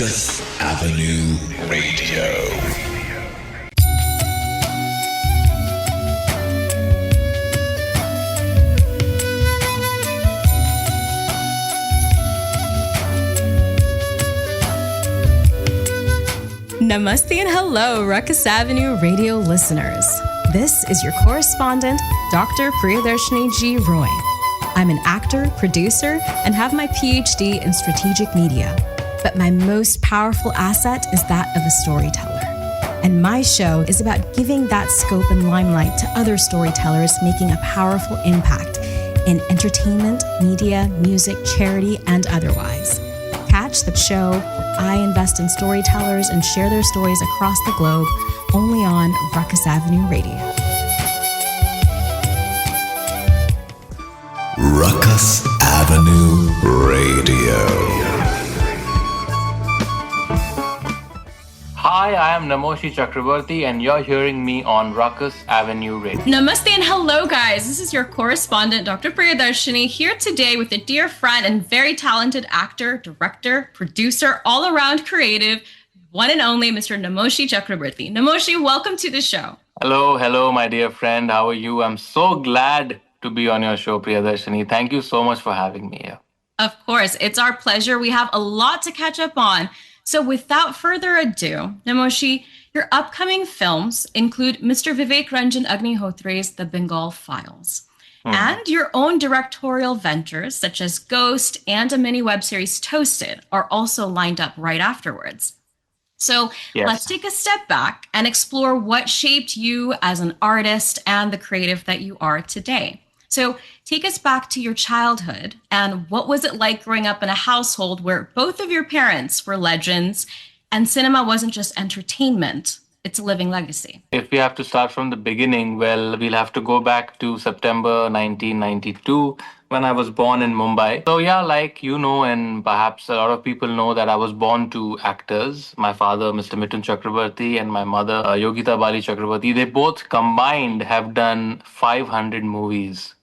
Rukus Avenue Radio. Namaste and hello, Rukus Avenue radio listeners. This is your correspondent, Dr. Priyadarshini G. Roy. I'm an actor, producer, and have my PhD in strategic media. But my most powerful asset is that of a storyteller. And my show is about giving that scope and limelight to other storytellers making a powerful impact in entertainment, media, music, charity, and otherwise. Catch the show where I invest in storytellers and share their stories across the globe only on Rukus Avenue Radio. Rukus Avenue Radio. Hi, I am Namashi Chakraborty and you're hearing me on Rukus Avenue Radio. Namaste and hello guys, this is your correspondent Dr. Priyadarshini here today with a dear friend and very talented actor, director, producer, all-around creative, one and only Mr. Namashi Chakraborty. Namashi, welcome to the show. Hello, my dear friend. How are you? I'm so glad to be on your show, Priyadarshini. Thank you so much for having me here. Of course, it's our pleasure. We have a lot to catch up on. So without further ado, Namashi, your upcoming films include Mr. Vivek Ranjan Agnihotri's The Bengal Files, and your own directorial ventures such as Ghost and a mini web series Toasted are also lined up right afterwards. So Let's take a step back and explore what shaped you as an artist and the creative that you are today. So take us back to your childhood and what was it like growing up in a household where both of your parents were legends and cinema wasn't just entertainment, it's a living legacy? If we have to start from the beginning, well, we'll have to go back to September 1992 when I was born in Mumbai. So like you know, and perhaps a lot of people know that I was born to actors. My father, Mr. Mithun Chakraborty, and my mother, Yogita Bali Chakraborty, they both combined have done 500 movies.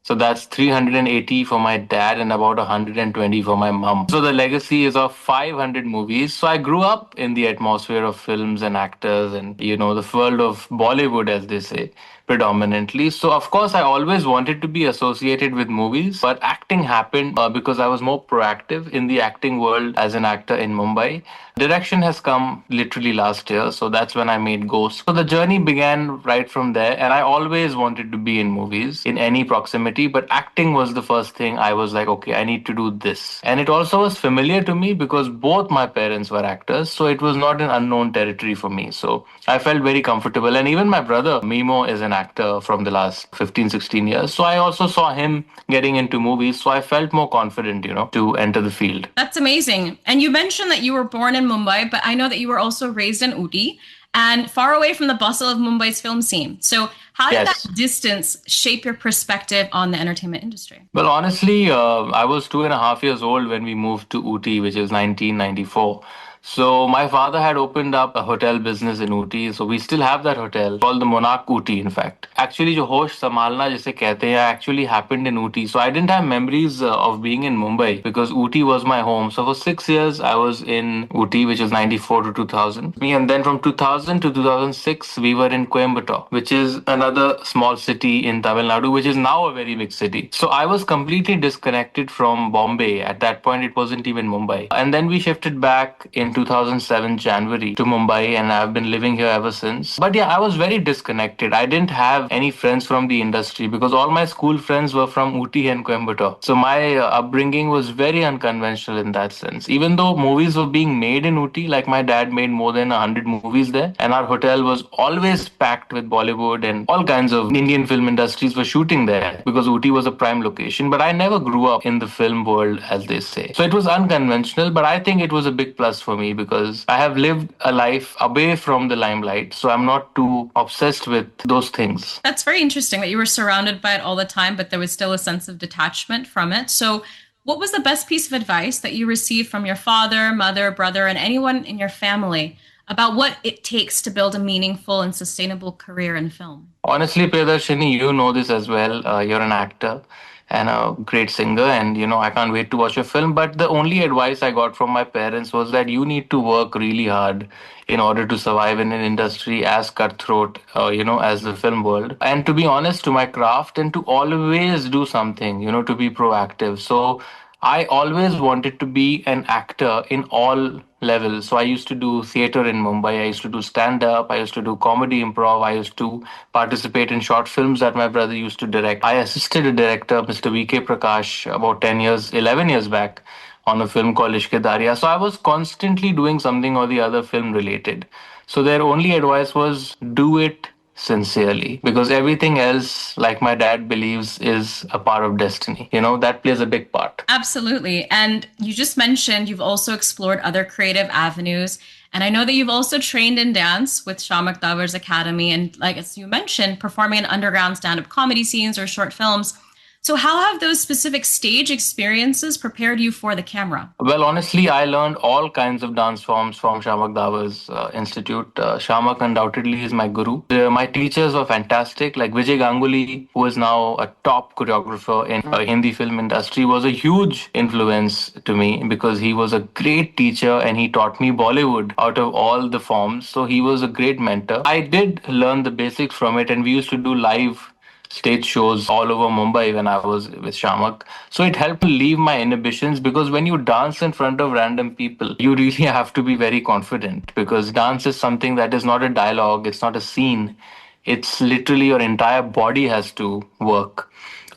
So that's 380 for my dad and about 120 for my mom. So the legacy is of 500 movies. So I grew up in the atmosphere of films and actors and, the world of Bollywood, as they say, predominantly. So of course, I always wanted to be associated with movies, but acting happened because I was more proactive in the acting world as an actor in Mumbai. Direction has come literally last year, so that's when I made Ghost. So the journey began right from there, and I always wanted to be in movies in any proximity, but acting was the first thing I was like, okay, I need to do this. And it also was familiar to me because both my parents were actors, so it was not an unknown territory for me. So I felt very comfortable, and even my brother, Mimo, is an actor from the last 15, 16 years. So I also saw him getting into movies, so I felt more confident, to enter the field. That's amazing. And you mentioned that you were born in Mumbai, but I know that you were also raised in Ooty and far away from the bustle of Mumbai's film scene. So how did that distance shape your perspective on the entertainment industry? Well, honestly, I was 2.5 years old when we moved to Ooty, which is 1994. So my father had opened up a hotel business in Ooty. So we still have that hotel called the Monarch Ooty, in fact. Actually, jo hosh samalna jise kehte hain, actually happened in Ooty. So I didn't have memories of being in Mumbai because Ooty was my home. So for 6 years, I was in Ooty, which is 94 to 2000. And then from 2000 to 2006, we were in Coimbatore, which is another small city in Tamil Nadu, which is now a very big city. So I was completely disconnected from Bombay. At that point, it wasn't even Mumbai. And then we shifted back in 2007 January to Mumbai, and I've been living here ever since. But I was very disconnected. I didn't have any friends from the industry because all my school friends were from Ooty and Coimbatore. So my upbringing was very unconventional in that sense. Even though movies were being made in Ooty, like my dad made more than 100 movies there, and our hotel was always packed with Bollywood and all kinds of Indian film industries were shooting there because Ooty was a prime location. But I never grew up in the film world, as they say. So it was unconventional, but I think it was a big plus for me because I have lived a life away from the limelight. So I'm not too obsessed with those things. That's very interesting that you were surrounded by it all the time, but there was still a sense of detachment from it. So what was the best piece of advice that you received from your father, mother, brother, and anyone in your family about what it takes to build a meaningful and sustainable career in film? Honestly, Priyadarshini, you know this as well. You're an actor. and a great singer. And, I can't wait to watch your film. But the only advice I got from my parents was that you need to work really hard in order to survive in an industry as cutthroat, as the film world. And to be honest, to my craft, and to always do something, to be proactive. So I always wanted to be an actor in all levels. So I used to do theater in Mumbai. I used to do stand up. I used to do comedy improv. I used to participate in short films that my brother used to direct. I assisted a director, Mr. VK Prakash, about 10 years, 11 years back on a film called Ishke Dariya. So I was constantly doing something or the other film related. So their only advice was do it sincerely, because everything else, like my dad believes, is a part of destiny. That plays a big part. Absolutely. And you just mentioned you've also explored other creative avenues. And I know that you've also trained in dance with Shamak Davar's Academy. And like as you mentioned, performing in underground stand up comedy scenes or short films. So, how have those specific stage experiences prepared you for the camera? Well, honestly, I learned all kinds of dance forms from Shamak Davar's institute. Shamak undoubtedly is my guru. My teachers were fantastic. Like Vijay Ganguly, who is now a top choreographer in Hindi film industry, was a huge influence to me because he was a great teacher and he taught me Bollywood out of all the forms. So he was a great mentor. I did learn the basics from it, and we used to do live stage shows all over Mumbai when I was with Shamak. So it helped me leave my inhibitions, because when you dance in front of random people, you really have to be very confident, because dance is something that is not a dialogue, it's not a scene. It's literally your entire body has to work.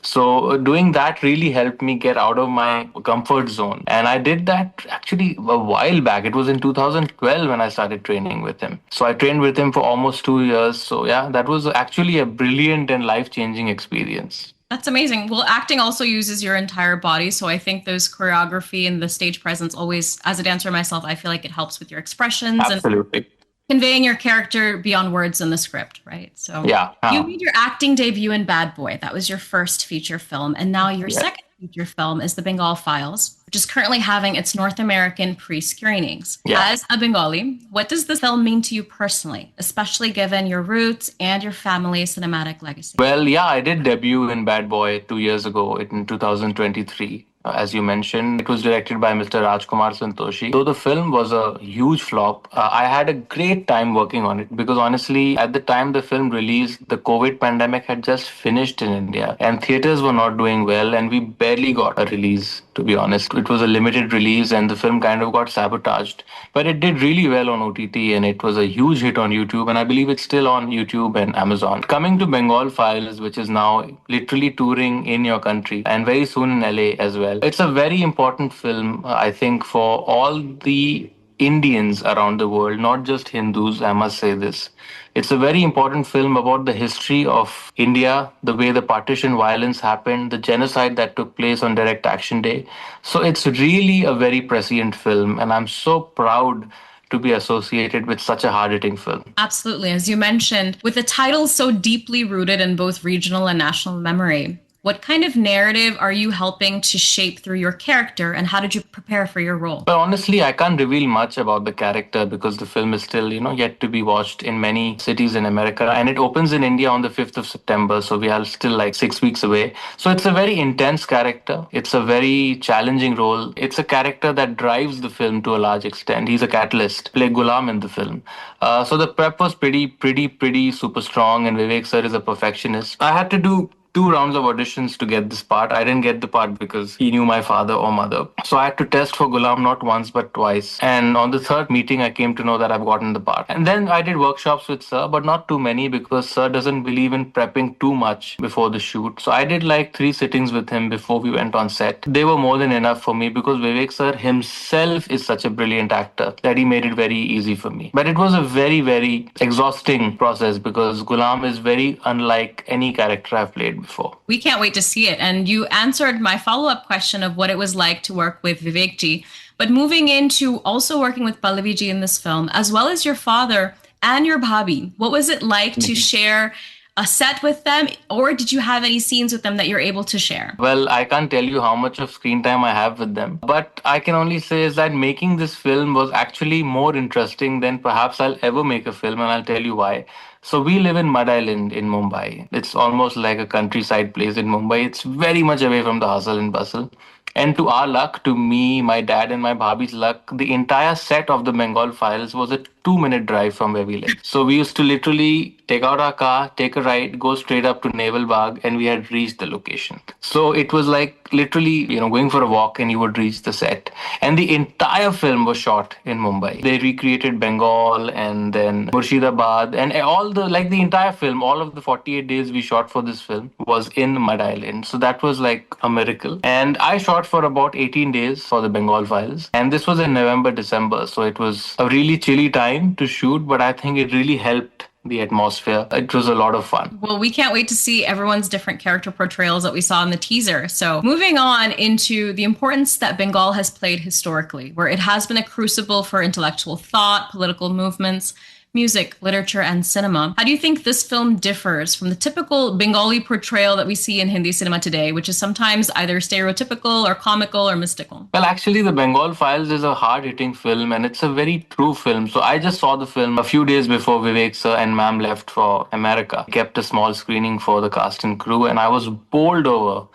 So doing that really helped me get out of my comfort zone. And I did that actually a while back. It was in 2012 when I started training with him. So I trained with him for almost 2 years. So yeah, that was actually a brilliant and life-changing experience. That's amazing. Well, acting also uses your entire body. So I think those choreography and the stage presence always, as a dancer myself, I feel like it helps with your expressions and Absolutely. conveying your character beyond words in the script, right? So Yeah. you made your acting debut in Bad Boy. That was your first feature film. And now your Yeah. second feature film is The Bengal Files, which is currently having its North American pre-screenings. Yeah. As a Bengali, what does this film mean to you personally, especially given your roots and your family's cinematic legacy? Well, yeah, I did debut in Bad Boy 2 years ago in 2023. As you mentioned, it was directed by Mr. Rajkumar Santoshi. Though the film was a huge flop, I had a great time working on it, because honestly, at the time the film released, the COVID pandemic had just finished in India and theaters were not doing well, and we barely got a release, to be honest. It was a limited release and the film kind of got sabotaged. But it did really well on OTT and it was a huge hit on YouTube, and I believe it's still on YouTube and Amazon. Coming to Bengal Files, which is now literally touring in your country and very soon in LA as well. It's a very important film, I think, for all the Indians around the world, not just Hindus, I must say this. It's a very important film about the history of India, the way the partition violence happened, the genocide that took place on Direct Action Day. So it's really a very prescient film, and I'm so proud to be associated with such a hard hitting film. Absolutely. As you mentioned, with the title so deeply rooted in both regional and national memory, what kind of narrative are you helping to shape through your character, and how did you prepare for your role? But honestly, I can't reveal much about the character because the film is still, yet to be watched in many cities in America. And it opens in India on the 5th of September. So we are still like 6 weeks away. So it's a very intense character. It's a very challenging role. It's a character that drives the film to a large extent. He's a catalyst, play Gulam in the film. So the prep was pretty super strong. And Vivek sir is a perfectionist. I had to do 2 rounds of auditions to get this part. I didn't get the part because he knew my father or mother. So I had to test for Gulam not once but twice. And on the third meeting, I came to know that I've gotten the part. And then I did workshops with Sir, but not too many because Sir doesn't believe in prepping too much before the shoot. So I did like 3 sittings with him before we went on set. They were more than enough for me because Vivek Sir himself is such a brilliant actor that he made it very easy for me. But it was a very exhausting process because Gulam is very unlike any character I've played before. We can't wait to see it. And you answered my follow-up question of what it was like to work with Vivek ji. But moving into also working with Pallavi ji in this film, as well as your father and your bhabhi, what was it like to share a set with them, or did you have any scenes with them that you're able to share? Well, I can't tell you how much of screen time I have with them, but I can only say is that making this film was actually more interesting than perhaps I'll ever make a film, and I'll tell you why. So we live in Mud Island in Mumbai. It's almost like a countryside place in Mumbai. It's very much away from the hustle and bustle. And to our luck, to me, my dad, and my bhabhi's luck, the entire set of the Bengal Files was a 2 minute drive from where we live. So we used to literally take out our car, take a ride, go straight up to Naval Bagh, and we had reached the location. So it was like literally, going for a walk and you would reach the set. And the entire film was shot in Mumbai. They recreated Bengal and then Murshidabad and all the entire film, all of the 48 days we shot for this film was in Mud Island. So that was like a miracle. And I shot for about 18 days for the Bengal Files. And this was in November, December. So it was a really chilly time to shoot, but I think it really helped the atmosphere. It was a lot of fun. Well, we can't wait to see everyone's different character portrayals that we saw in the teaser. So, moving on into the importance that Bengal has played historically, where it has been a crucible for intellectual thought, political movements, music, literature, and cinema. How do you think this film differs from the typical Bengali portrayal that we see in Hindi cinema today, which is sometimes either stereotypical or comical or mystical? Well, actually, the Bengal Files is a hard-hitting film and it's a very true film. So I just saw the film a few days before Vivek sir and ma'am left for America. Kept a small screening for the cast and crew and I was bowled over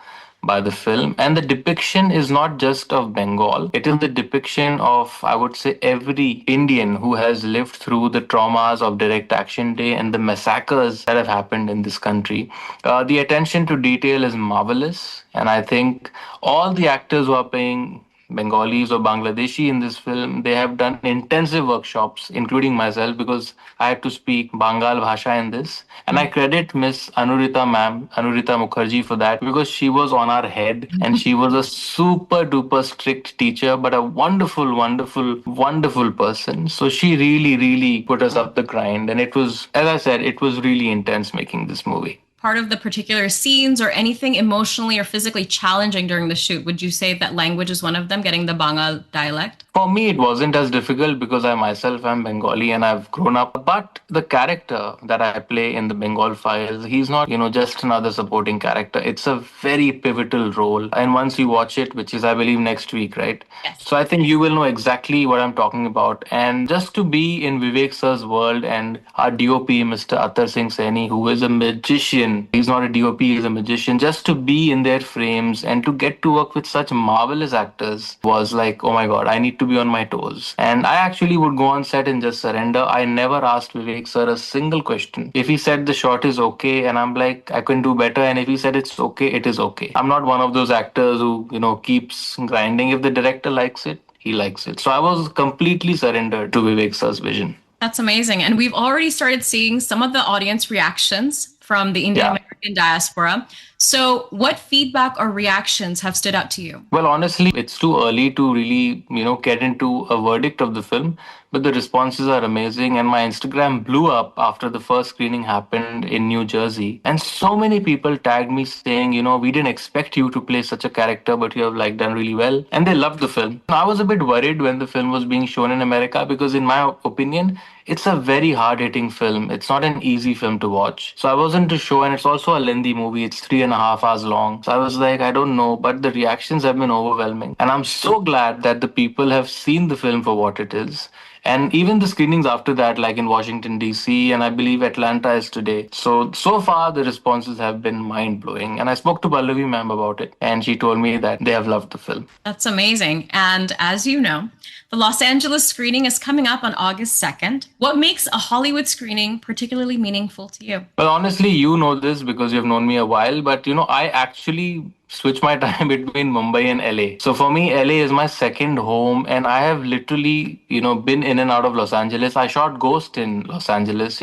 by the film. And the depiction is not just of Bengal, it is the depiction of, I would say, every Indian who has lived through the traumas of Direct Action Day and the massacres that have happened in this country. The attention to detail is marvelous, and I think all the actors who are playing Bengalis or Bangladeshi in this film, they have done intensive workshops, including myself, because I had to speak Bengal Bhasha in this. And I credit Miss Anurita Mukherjee for that because she was on our head and she was a super duper strict teacher, but a wonderful, wonderful, wonderful person. So she really, really put us up the grind. And it was, as I said, it was really intense making this movie. Part of the particular scenes or anything emotionally or physically challenging during the shoot? Would you say that language is one of them, getting the Bengal dialect? For me, it wasn't as difficult because I myself am Bengali and I've grown up. But the character that I play in the Bengal Files, he's not, just another supporting character. It's a very pivotal role. And once you watch it, which is, I believe, next week, right? Yes. So I think you will know exactly what I'm talking about. And just to be in Vivek sir's world and our DOP, Mr. Atar Singh Saini, who is a magician. He's not a DOP, he's a magician. Just to be in their frames and to get to work with such marvelous actors was like, oh my God, I need to be on my toes. And I actually would go on set and just surrender. I never asked Vivek sir a single question. If he said the shot is okay, and I'm like, I can do better. And if he said it's okay, it is okay. I'm not one of those actors who, keeps grinding. If the director likes it, he likes it. So I was completely surrendered to Vivek sir's vision. That's amazing. And we've already started seeing some of the audience reactions from the Indian American diaspora. So what feedback or reactions have stood out to you? Well, honestly, it's too early to really, get into a verdict of the film, but the responses are amazing. And my Instagram blew up after the first screening happened in New Jersey. And so many people tagged me saying, we didn't expect you to play such a character, but you have done really well. And they loved the film. I was a bit worried when the film was being shown in America because in my opinion, it's a very hard-hitting film. It's not an easy film to watch. So I wasn't too sure, and it's also a lengthy movie. It's 3.5 hours long. So I was like, I don't know, but the reactions have been overwhelming. And I'm so glad that the people have seen the film for what it is. And even the screenings after that, like in Washington, D.C., and I believe Atlanta is today. So far, the responses have been mind-blowing. And I spoke to Pallavi ma'am about it, and she told me that they have loved the film. That's amazing. And as you know, the Los Angeles screening is coming up on August 2nd. What makes a Hollywood screening particularly meaningful to you? Well, honestly, you know this because you've known me a while, but I actually switch my time between Mumbai and LA. So for me, LA is my second home, and I have literally, been in and out of Los Angeles. I shot Ghost in Los Angeles,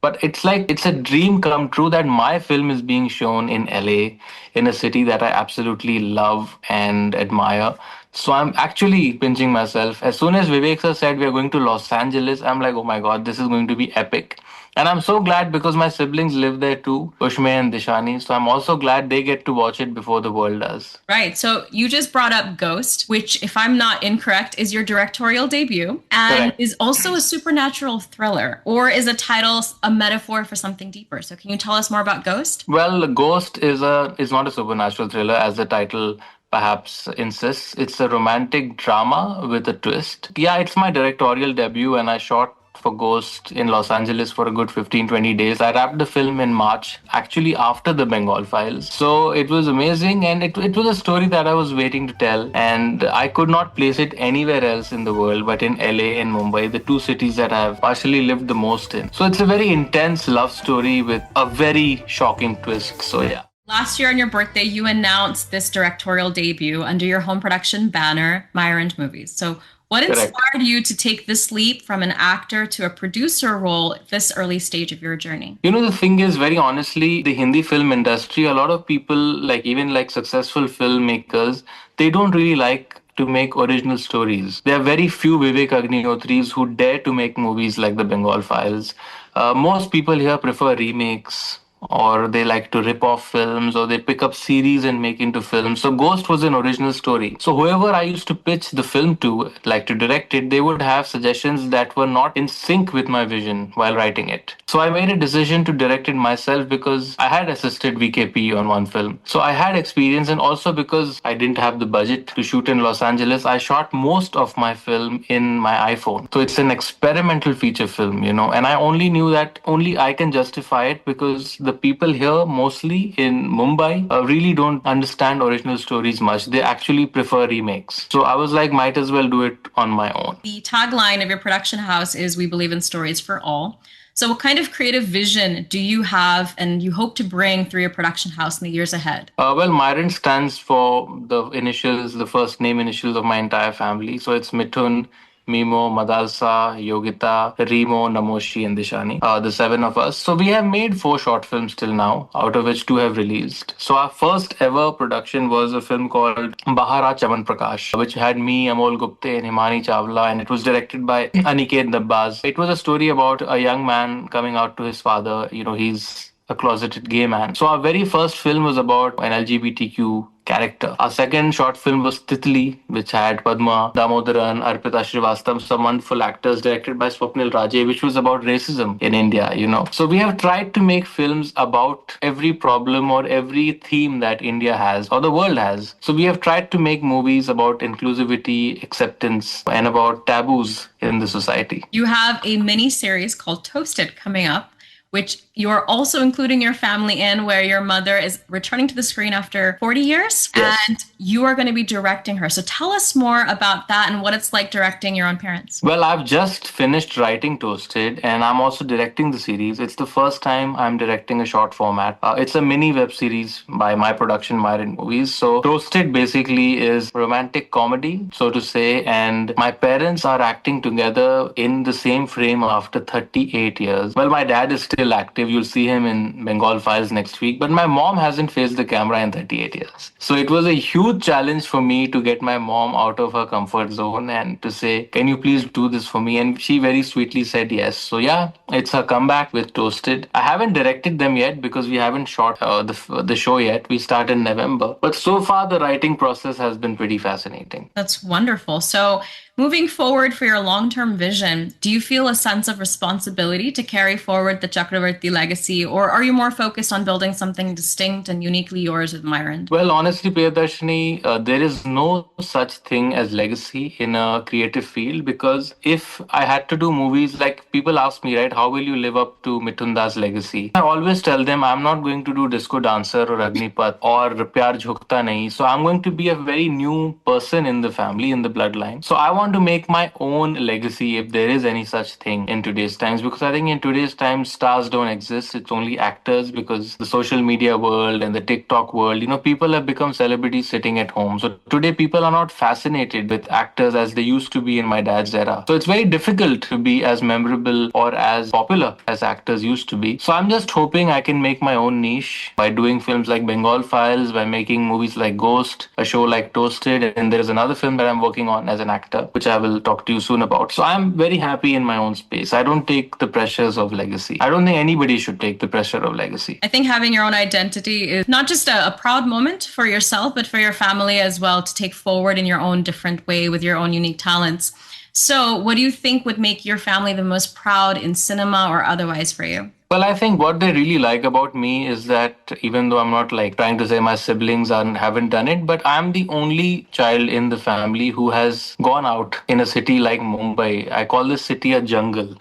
But it's a dream come true that my film is being shown in LA, in a city that I absolutely love and admire. So I'm actually pinching myself. As soon as Vivek sir said we are going to Los Angeles, I'm like, oh my God, this is going to be epic. And I'm so glad because my siblings live there too, Ushme and Dishani. So I'm also glad they get to watch it before the world does. Right. So you just brought up Ghost, which, if I'm not incorrect, is your directorial debut and Correct. is also a supernatural thriller, or is a title a metaphor for something deeper? So can you tell us more about Ghost? Well, Ghost is not a supernatural thriller, as the title perhaps insists. It's a romantic drama with a twist. Yeah, it's my directorial debut, and I shot for Ghost in Los Angeles for a good 15-20 days. I wrapped the film in March, actually after the Bengal Files. So it was amazing, and it was a story that I was waiting to tell, and I could not place it anywhere else in the world but in LA and Mumbai, the two cities that I have partially lived the most in. So it's a very intense love story with a very shocking twist. So yeah. Last year on your birthday, you announced this directorial debut under your home production banner, Myron Movies. So what inspired Correct. you to take this leap from an actor to a producer role at this early stage of your journey? You know, the thing is, very honestly, the Hindi film industry, a lot of people, like even like successful filmmakers, they don't really like to make original stories. There are very few Vivek Agnihotris who dare to make movies like the Bengal Files. Most people here prefer remakes, or they like to rip off films, or they pick up series and make into films. So Ghost was an original story. So whoever I used to pitch the film to, like to direct it, they would have suggestions that were not in sync with my vision while writing it. So I made a decision to direct it myself because I had assisted VKP on one film. So I had experience, and also because I didn't have the budget to shoot in Los Angeles, I shot most of my film in my iPhone. So it's an experimental feature film, and I only knew that only I can justify it because the people here, mostly in Mumbai, really don't understand original stories much. They actually prefer remakes. So I was like, might as well do it on my own. The tagline of your production house is "We believe in stories for all." So what kind of creative vision do you have and you hope to bring through your production house in the years ahead? Well, Myron stands for the first name initials of my entire family. So it's Mithun, Mimo, Madalsa, Yogita, Remo, Namoshi, and Dishani, the seven of us. So we have made 4 short films till now, out of which 2 have released. So our first ever production was a film called Bahara Chaman Prakash, which had me, Amol Gupte, and Himani Chawla, and it was directed by Aniket Dabbas. It was a story about a young man coming out to his father. He's a closeted gay man. So our very first film was about an LGBTQ character. Our second short film was Titli, which had Padma Damodaran, Arpita Srivastava, some wonderful actors, directed by Swapnil Raje, which was about racism in India. So we have tried to make films about every problem or every theme that India has or the world has. So we have tried to make movies about inclusivity, acceptance, and about taboos in the society. You have a mini series called Toasted coming up, which you're also including your family in, where your mother is returning to the screen after 40 years, Yes. and you are going to be directing her. So tell us more about that and what it's like directing your own parents. Well, I've just finished writing Toasted, and I'm also directing the series. It's the first time I'm directing a short format. It's a mini web series by my production, Myron Movies. So Toasted basically is romantic comedy, so to say, and my parents are acting together in the same frame after 38 years. Well, my dad is still active. You'll see him in Bengal Files next week, but my mom hasn't faced the camera in 38 years. So it was a huge challenge for me to get my mom out of her comfort zone and to say, can you please do this for me? And she very sweetly said yes. So yeah, it's a comeback with Toasted. I haven't directed them yet because we haven't shot the show yet. We start in November. But so far, the writing process has been pretty fascinating. That's wonderful. So moving forward for your long-term vision, do you feel a sense of responsibility to carry forward the Chakraborty legacy, or are you more focused on building something distinct and uniquely yours with Myron? Well, honestly, Priyadarshini, there is no such thing as legacy in a creative field, because if I had to do movies, like people ask me, right, how will you live up to Mithun Das' legacy? I always tell them I'm not going to do Disco Dancer or Agnipath or Pyar Jhukta Nahi. So I'm going to be a very new person in the family, in the bloodline. So I want to make my own legacy, if there is any such thing in today's times, because I think in today's times stars don't exist. It's only actors, because the social media world and the TikTok world, people have become celebrities sitting at home. So today people are not fascinated with actors as they used to be in my dad's era. So it's very difficult to be as memorable or as popular as actors used to be. So I'm just hoping I can make my own niche by doing films like Bengal Files, by making movies like Ghost, a show like Toasted, and there's another film that I'm working on as an actor, which I will talk to you soon about. So I'm very happy in my own space. I don't take the pressures of legacy. I don't think anybody should take the pressure of legacy. I think having your own identity is not just a proud moment for yourself, but for your family as well, to take forward in your own different way with your own unique talents. So, what do you think would make your family the most proud in cinema or otherwise for you? Well, I think what they really like about me is that even though I'm not like trying to say my siblings haven't done it, but I'm the only child in the family who has gone out in a city like Mumbai. I call this city a jungle,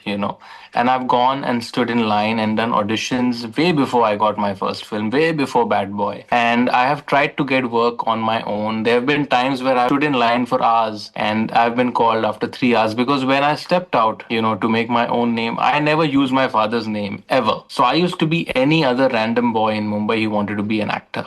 and I've gone and stood in line and done auditions way before I got my first film, way before Bad Boy. And I have tried to get work on my own. There have been times where I stood in line for hours and I've been called after 3 hours because when I stepped out, to make my own name, I never used my father's name ever. So I used to be any other random boy in Mumbai who wanted to be an actor.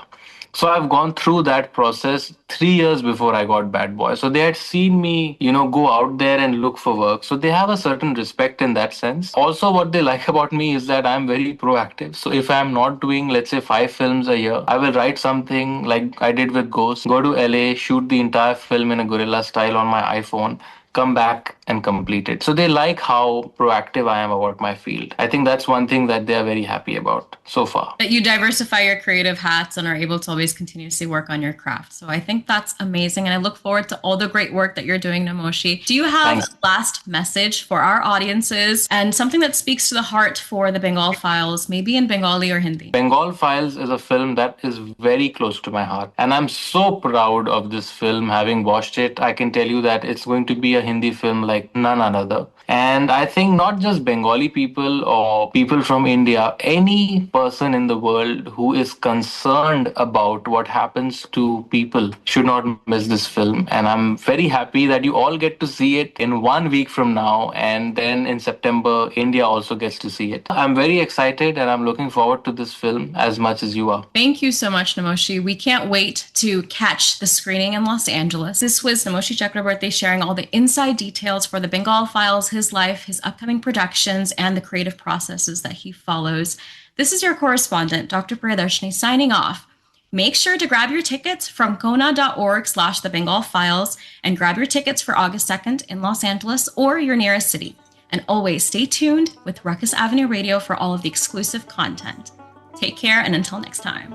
So I've gone through that process 3 years before I got Bad Boy. So they had seen me, go out there and look for work. So they have a certain respect in that sense. Also, what they like about me is that I'm very proactive. So if I'm not doing, let's say, 5 films a year, I will write something like I did with Ghost, go to LA, shoot the entire film in a guerrilla style on my iPhone, come back and complete it. So they like how proactive I am about my field. I think that's one thing that they are very happy about so far. That you diversify your creative hats and are able to always continuously work on your craft. So I think that's amazing. And I look forward to all the great work that you're doing, Namashi. Do you have a last message for our audiences and something that speaks to the heart for the Bengal Files, maybe in Bengali or Hindi? Bengal Files is a film that is very close to my heart. And I'm so proud of this film. Having watched it, I can tell you that it's going to be a Hindi film like none other. And I think not just Bengali people or people from India, any person in the world who is concerned about what happens to people should not miss this film. And I'm very happy that you all get to see it in 1 week from now. And then in September, India also gets to see it. I'm very excited and I'm looking forward to this film as much as you are. Thank you so much, Namashi. We can't wait to catch the screening in Los Angeles. This was Namashi Chakraborty sharing all the inside details for the Bengal Files, his life, his upcoming productions, and the creative processes that he follows. This is your correspondent, Dr. Priyadarshini, signing off. Make sure to grab your tickets from kona.org/the Bengal Files and grab your tickets for August 2nd in Los Angeles or your nearest city. And always stay tuned with Rukus Avenue Radio for all of the exclusive content. Take care, and until next time.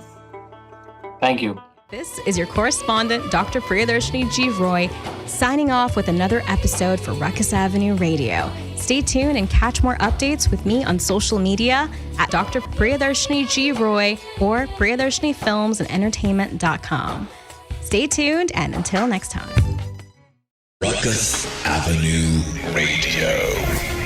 Thank you. This is your correspondent, Dr. Priyadarshini G. Roy, signing off with another episode for Rukus Avenue Radio. Stay tuned and catch more updates with me on social media at Dr. Priyadarshini G. Roy or PriyadarshiniFilmsAndEntertainment.com. Stay tuned, and until next time. Rukus Avenue Radio.